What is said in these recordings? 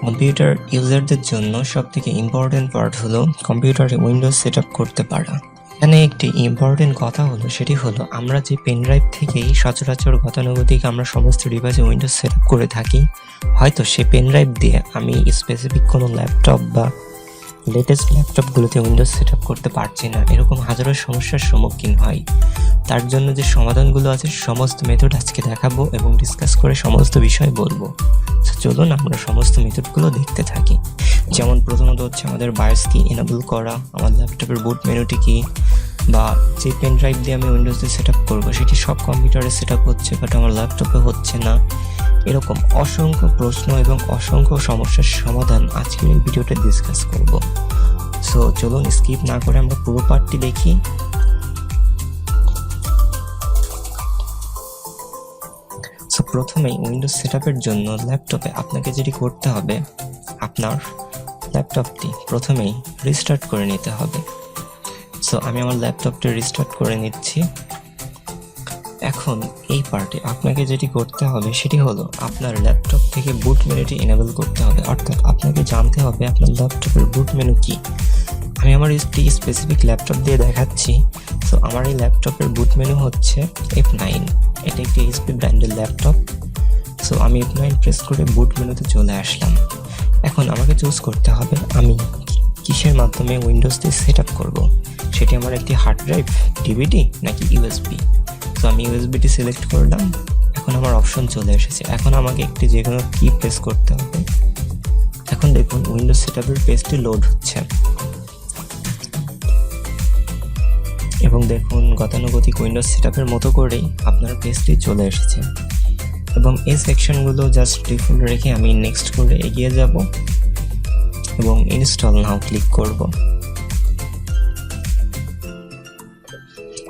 Computer ইউজারদের জন্য সবথেকে important part হলো কম্পিউটারে উইন্ডোজ সেট আপ করতে পারা। এখানে একটি ইম্পর্টেন্ট কথা হলো, সেটি হলো আমরা যে পেনড্রাইভ থেকেই সচরাচর গতানুগতিক আমরা সমস্ত ডিভাইসে উইন্ডোজ সেট আপ করে থাকি, হয়তো সেই পেনড্রাইভ দিয়ে আমি স্পেসিফিক কোনো ল্যাপটপ বা লেটেস্ট ল্যাপটপগুলোতে উইন্ডোজ সেট আপ করতে পারছি না, এরকম হাজারো সমস্যার সম্মুখীন হয়। তার জন্য যে সমাধানগুলো আছে সমস্ত মেথড আজকে দেখাবো এবং ডিসকাস করে সমস্ত বিষয় বলবো। তো চলুন আমরা সমস্ত মেথডগুলো দেখতে থাকি। যেমন প্রথমত হচ্ছে আমাদের বায়োস কি এনেবল করা, আমার ল্যাপটপের বুট মেনুটি কি, বা যে পেন ড্রাইভ দিয়ে আমি উইন্ডোজ দিয়ে সেট আপ করবো সেটি সব কম্পিউটারে সেট আপ হচ্ছে বাট আমার ল্যাপটপে হচ্ছে না। এরকম অসংখ্য প্রশ্ন এবং অসংখ্য সমস্যার সমাধান আজকের এই ভিডিওতে ডিসকাস করব। সো চলুন স্কিপ না করে আমরা পুরো পার্টটি দেখি। সো প্রথমেই উইন্ডোজ সেটআপের জন্য ল্যাপটপে আপনাকে যেটি করতে হবে, আপনার ল্যাপটপটি প্রথমেই রিস্টার্ট করে নিতে হবে। সো আমি আমার ল্যাপটপটি রিস্টার্ট করে নিচ্ছি। এখন এই পার্টে আপনাকে যেটি করতে হবে সেটি হলো আপনার ল্যাপটপ থেকে বুট মেনুটি এনেবল করতে হবে, অর্থাৎ আপনাকে জানতে হবে আপনার ল্যাপটপের বুট মেনু কি। আমি আমার একটি স্পেসিফিক ল্যাপটপ দিয়ে দেখাচ্ছি। সো আমার এই ল্যাপটপের বুট মেনু হচ্ছে F9, এটা একটি এইচপি ব্র্যান্ডের ল্যাপটপ। সো আমি F9 প্রেস করে বুট মেনুতে চলে আসলাম। এখন আমাকে চুজ করতে হবে আমি কিসের মাধ্যমে উইন্ডোজ দিয়ে সেট আপ করবো, সেটি আমার একটি হার্ড ড্রাইভ, ডিভিডি নাকি ইউএসবি। তো আমি ইউএসবিটি সিলেক্ট করলাম। এখন আমার অপশন চলে এসেছে। এখন আমাকে একটি যে কোনো কি প্রেস করতে হবে। এখন দেখুন উইন্ডোজ সেটআপের পেজটি লোড হচ্ছে এবং দেখুন গতানুগতিক উইন্ডোজ সেটআপের মতো করেই আপনার পেজটি চলে এসেছে এবং এই সেকশনগুলো জাস্ট ডিফল্ট রেখে আমি নেক্সট করে এগিয়ে যাব এবং ইনস্টল নাও ক্লিক করব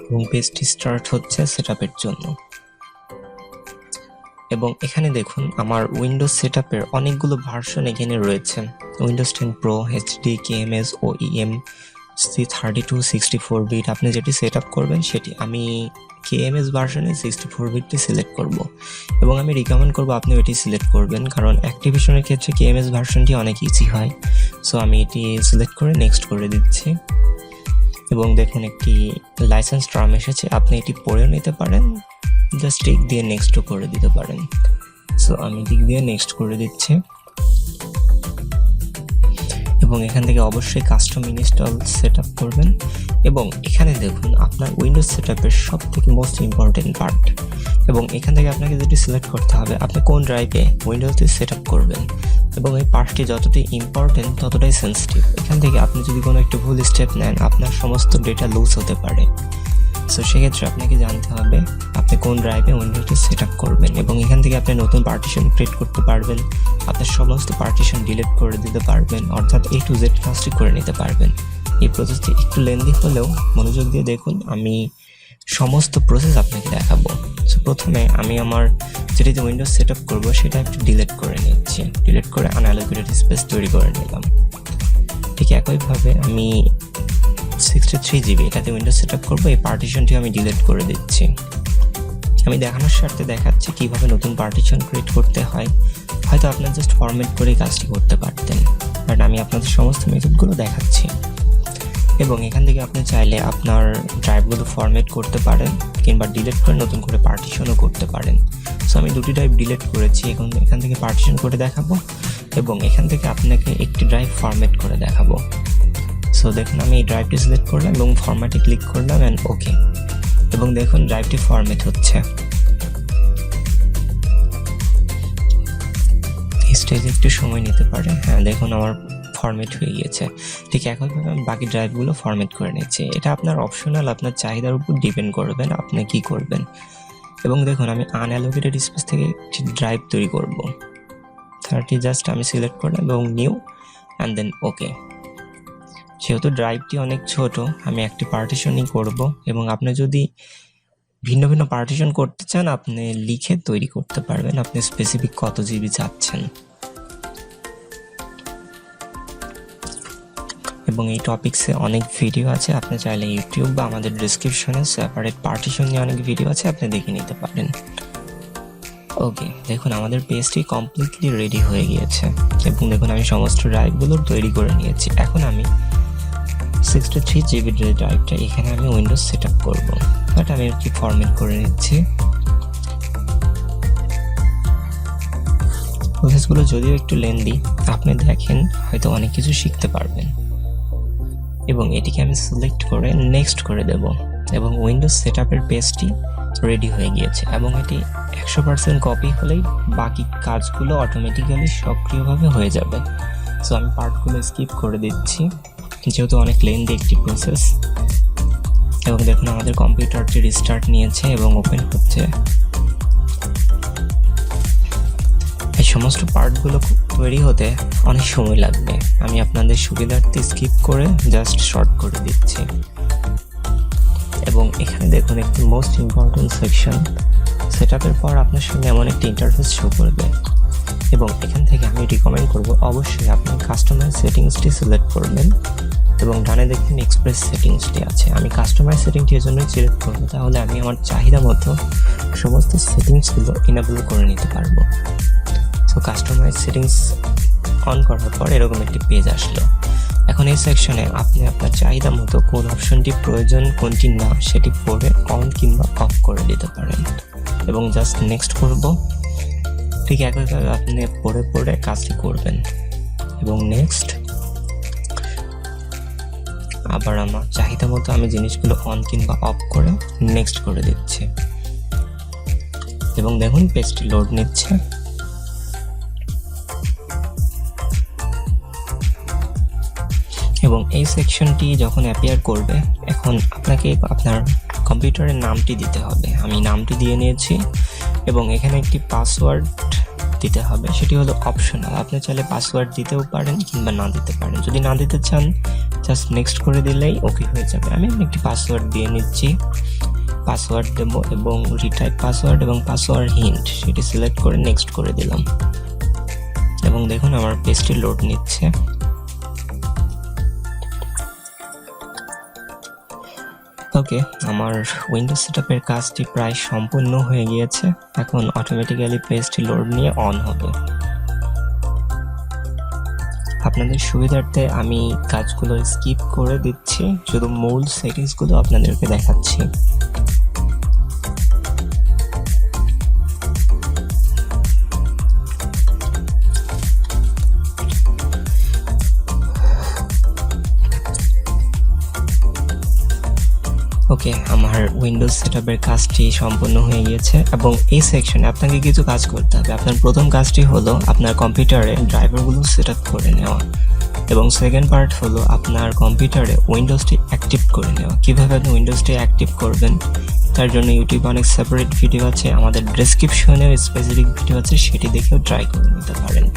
এবং পেজটি স্টার্ট হচ্ছে সেটআপের জন্য। এবং এখানে দেখুন আমার উইন্ডোজ সেটআপের অনেকগুলো ভার্সন এখানে রয়েছে। Windows 10 pro, HD, KMS, OEM, C32, 64 bit, আপনি যেটি সেট আপ করবেন সেটি। আমি কেএমএস ভার্সনে 64 বিটটি সিলেক্ট করব এবং আমি রিকমেন্ড করব আপনি এটি সিলেক্ট করবেন, কারণ অ্যাক্টিভেশনের ক্ষেত্রে কেএমএস ভার্সনটি অনেক ইজি হয়। সো আমি এটি সিলেক্ট করে নেক্সট করে দিচ্ছি এবং দেখুন একটি লাইসেন্স টার্ম এসেছে, আপনি এটি পড়েও নিতে পারেন, জাস্ট টিক দিয়ে নেক্সটও করে দিতে পারেন। সো আমি টিক দিয়ে নেক্সট করে দিচ্ছি এবং এখান থেকে অবশ্যই কাস্টম ইনস্টল সেট আপ করবেন। এবং এখানে দেখুন আপনার উইন্ডোজ সেটআপের সব থেকে মোস্ট ইম্পর্টেন্ট পার্ট, এবং এখান থেকে আপনাকে যেটি সিলেক্ট করতে হবে আপনি কোন ড্রাইভে উইন্ডোজটি সেট আপ করবেন। এবং এই পার্টটি যতটাই ইম্পর্টেন্ট ততটাই সেন্সিটিভ। এখান থেকে আপনি যদি কোনো একটু ভুল স্টেপ নেন আপনার সমস্ত ডেটা লুজ হতে পারে। সো সেক্ষেত্রে আপনাকে জানতে হবে আপনি কোন ড্রাইভে উইন্ডোজটি সেট আপ করবেন এবং এখান থেকে আপনি নতুন পার্টিশন ক্রিয়েট করতে পারবেন, আপনার সমস্ত পার্টিশন ডিলিট করে দিতে পারবেন, অর্থাৎ A to Z কাজটি করে নিতে পারবেন। এই প্রসেসটি একটু লেন্দি হলেও মনোযোগ দিয়ে দেখুন, আমি সমস্ত প্রসেস আপনাকে দেখাবো। সো প্রথমে আমি আমার যেটিতে উইন্ডোজ সেট আপ করবো সেটা একটু ডিলিট করে নিচ্ছি, ডিলিট করে আনঅ্যালোকেটেড স্পেস তৈরি করে নিলাম। ঠিক একইভাবে আমি 63 GB এটাতে উইন্ডোজ সেট আপ করবো, এই পার্টিশনটি আমি ডিলিট করে দিচ্ছি। আমি দেখানোর স্বার্থে দেখাচ্ছি কিভাবে নতুন পার্টিশন ক্রিয়েট করতে হয়। হয়তো আপনার জাস্ট ফরম্যাট করে কাজটি করতে পারতেন, বাট আমি আপনাদের সমস্ত মেথডগুলো দেখাচ্ছি। এবং এখান থেকে আপনি চাইলে আপনার ড্রাইভগুলো ফরম্যাট করতে পারেন কিংবা ডিলিট করে নতুন করে পার্টিশনও করতে পারেন। সো আমি দুটি ড্রাইভ ডিলিট করেছি, এখন এখান থেকে পার্টিশন করে দেখাবো এবং এখান থেকে আপনাকে একটি ড্রাইভ ফরম্যাট করে দেখাবো। সো দেখুন আমি এই ড্রাইভটি সিলেক্ট করলাম এবং ফরম্যাটে ক্লিক করলাম অ্যান্ড ওকে, এবং দেখুন ড্রাইভটি ফরম্যাট হচ্ছে। এই স্টেজে একটু সময় নিতে পারে। হ্যাঁ দেখুন আমার ফরম্যাট হয়ে গিয়েছে। ঠিক একইভাবে আমি বাকি ড্রাইভগুলো ফরম্যাট করে নিচ্ছি। এটা আপনার অপশনাল, আপনার চাহিদার উপর ডিপেন্ড করবেন আপনি কি করবেন। এবং দেখুন আমি আনঅ্যালোকেটেড স্পেস থেকে একটি ড্রাইভ তৈরি করব। 30 জাস্ট আমি সিলেক্ট করলাম এবং নিউ অ্যান্ড দেন ওকে। যেহেতু ড্রাইভটি অনেক ছোট আমি একটি পার্টিশনই করব এবং আপনি যদি ভিন্ন ভিন্ন পার্টিশন করতে চান আপনি লিখে তৈরি করতে পারবেন, আপনি স্পেসিফিক কত জিবি চাচ্ছেন। এবং এই টপিক্সে অনেক ভিডিও আছে, আপনি চাইলে ইউটিউব বা আমাদের ডিসক্রিপশনে সেপারেট পার্টিশন নিয়ে অনেক ভিডিও আছে, আপনি দেখে নিতে পারেন। ওকে, দেখুন আমাদের পেজটি কমপ্লিটলি রেডি হয়ে গিয়েছে এবং দেখুন আমি সমস্ত ড্রাইভগুলো তৈরি করে নিয়েছি। এখন আমি 63 GB ড্রাইভটা এখানে আমি উইন্ডোজ সেট আপ করবো, বাট আমি একটি ফরম্যাট করে নিচ্ছি। প্রসেসগুলো যদিও একটু লেন্দি, আপনি দেখেন হয়তো অনেক কিছু শিখতে পারবেন। এবং এটিকে আমি সিলেক্ট করে নেক্সট করে দেব এবং উইন্ডোজ সেট আপের পেজটি রেডি হয়ে গিয়েছে এবং এটি 100% কপি হলেই বাকি কাজগুলো অটোমেটিক্যালি সক্রিয়ভাবে হয়ে যাবে। সো আমি পার্টগুলো স্কিপ করে দিচ্ছি যেহেতু অনেক লেন্দি একটি প্রসেস। এবং দেখুন আমাদের কম্পিউটারটি রিস্টার্ট নিয়েছে এবং ওপেন হচ্ছে। এই সমস্ত পার্টগুলো তৈরি হতে অনেক সময় লাগবে, আমি আপনাদের সুবিধার্থে স্কিপ করে জাস্ট শর্ট করে দিচ্ছি। এবং এখানে দেখুন একটি মোস্ট ইম্পর্টেন্ট সেকশন, সেটআপের পর আপনার সামনে এমন একটি ইন্টারফেস শো করবে এবং এখান থেকে আমি রিকমেন্ড করব অবশ্যই আপনি কাস্টমাইজ সেটিংসটি সিলেক্ট করবেন এবং ডানে দেখবেন এক্সপ্রেস সেটিংসটি আছে। আমি কাস্টমাইজ সেটিংটি এর জন্যই সিলেক্ট করবো, তাহলে আমি আমার চাহিদা মতো সমস্ত সেটিংসগুলো ইনেবল করে নিতে পারবো। সো কাস্টমাইজ সেটিংস অন করার পর এরকম একটি পেজ আসলো। এখন এই সেকশনে আপনি আপনার চাহিদা মতো কোন অপশনটি প্রয়োজন কোনটি না সেটি পড়ে অন কিংবা অফ করে দিতে পারেন এবং জাস্ট নেক্সট করব। ঠিক একইভাবে আপনি পড়ে পড়ে কাজটি করবেন এবং নেক্সট। আবার আমার চাহিদা মতো আমি জিনিসগুলো অন কিংবা অফ করে নেক্সট করে দিচ্ছি এবং দেখুন পেজটি লোড নিচ্ছে। এবং এই সেকশনটি যখন অ্যাপিয়ার করবে এখন আপনাকে আপনার কম্পিউটারের নামটি দিতে হবে। আমি নামটি দিয়ে নিয়েছি এবং এখানে একটি পাসওয়ার্ড দিতে হবে, সেটি হলো অপশনাল। আপনি চাইলে পাসওয়ার্ড দিতেও পারেন কিংবা না দিতে পারেন। যদি না দিতে চান জাস্ট নেক্সট করে দিলেই ওকে হয়ে যাবে। আমি একটি পাসওয়ার্ড দিয়ে নিচ্ছি, পাসওয়ার্ড দেব এবং রিটাইপ পাসওয়ার্ড এবং পাসওয়ার্ড হিন্ট সেটি সিলেক্ট করে নেক্সট করে দিলাম এবং দেখুন আমার পেজটি লোড নিচ্ছে। ওকে, আমার উইন্ডোজ সেটআপের কাজটি প্রায় সম্পূর্ণ হয়ে গিয়েছে। এখন অটোমেটিক্যালি পেজটি লোড নিয়ে অন হবে। আপনাদের সুবিধার্থে আমি কাজগুলো স্কিপ করে দিচ্ছি, শুধু মূল সেটিংসগুলো আপনাদেরকে দেখাচ্ছি। ওকে, আমার উইন্ডোজ সেটআপের কাজটি সম্পূর্ণ হয়ে গিয়েছে এবং এই সেকশনে আপনাকে কিছু কাজ করতে হবে। আপনার প্রথম কাজটি হলো আপনার কম্পিউটারে ড্রাইভারগুলো সেটআপ করে নেওয়া এবং সেকেন্ড পার্ট হলো আপনার কম্পিউটারে উইন্ডোজটি অ্যাক্টিভ করে নেওয়া। কীভাবে আপনি উইন্ডোজটি অ্যাক্টিভ করবেন তার জন্য ইউটিউবে অনেক সেপারেট ভিডিও আছে, আমাদের ডেসক্রিপশনেও স্পেসিফিক ভিডিও আছে, সেটি দেখেও ট্রাই করে নিতে পারেন।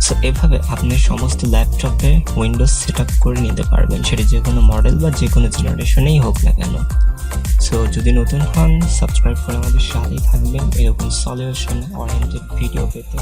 সো এভাবে আপনি সমস্ত ল্যাপটপে উইন্ডোজ সেট আপ করে নিতে পারবেন, সেটি যে কোনো মডেল বা যে কোনো জেনারেশনেই হোক না কেন। সো যদি নতুন হন সাবস্ক্রাইব করে আমাদের সাথেই থাকবেন এরকম সলিউশন ওরিয়েন্টেড ভিডিও পেতে।